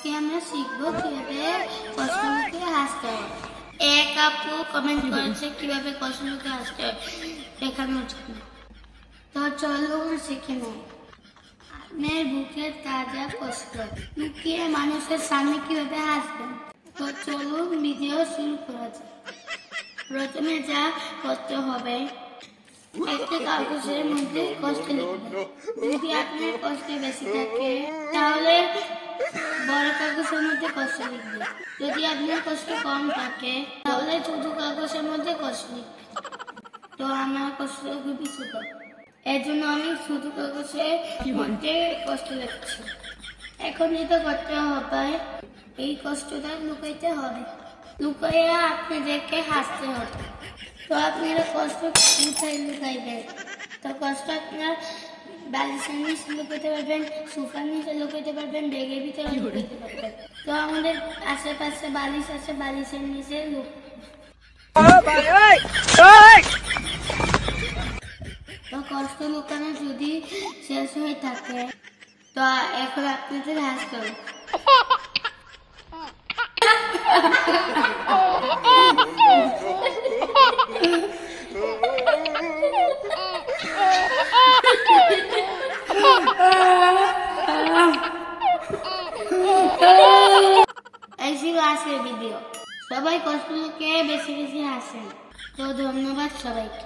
আজকে আমরা শিখবো কিভাবে কষ্ট মুখে হাসতে হয়। এক আপু কমেন্ট করেছে কিভাবে কষ্ট মুখে হাসতে হয় দেখানোর জন্য। তো চলো শিখে নাও। আপনার বুকের তাজা কষ্ট লুকিয়ে মানুষের সামনে কিভাবে হাসবেন। তো চলুন ভিডিও শুরু করা যাক। প্রথমে যা করতে হবে, একটা কাগজের মধ্যে কষ্ট লিখবেন। যদি আপনার কষ্ট বেশি থাকে তাহলে বড় কাগজের মধ্যে কষ্ট লিখবেন। যদি আপনার কষ্ট কম থাকে তাহলে ছোট কাগজের মধ্যে কষ্ট লিখবেন। তো আমার কষ্ট খুবই ছোট, এর জন্য আমি ছোট কাগজের মধ্যে কষ্ট লিখছি। এখন যেটা করতে হবে, এই কষ্টটা লুকাইতে হবে, লুকাইয়া আপনাদেরকে হাসতে হবে। তো আপনারা কষ্ট কোথায় লুকাইবেন? তো কষ্ট আপনার বালিশের নিচে লুকাইতে পারবেন, সোফার নিচে লুকাইতে পারবেন, ব্যাগের ভিতরে লুকাইতে পারবেন। তো আমাদের আশেপাশে বালিশ আছে, বালিশের নিচে তো কষ্ট লুকানো যদি শেষ হয়ে থাকে তো এখন আপনাদের হাসতে হবে। এই ছিল আজকের ভিডিও। সবাই কষ্ট লুকিয়ে বেশি বেশি হাসেন। তো ধন্যবাদ সবাইকে।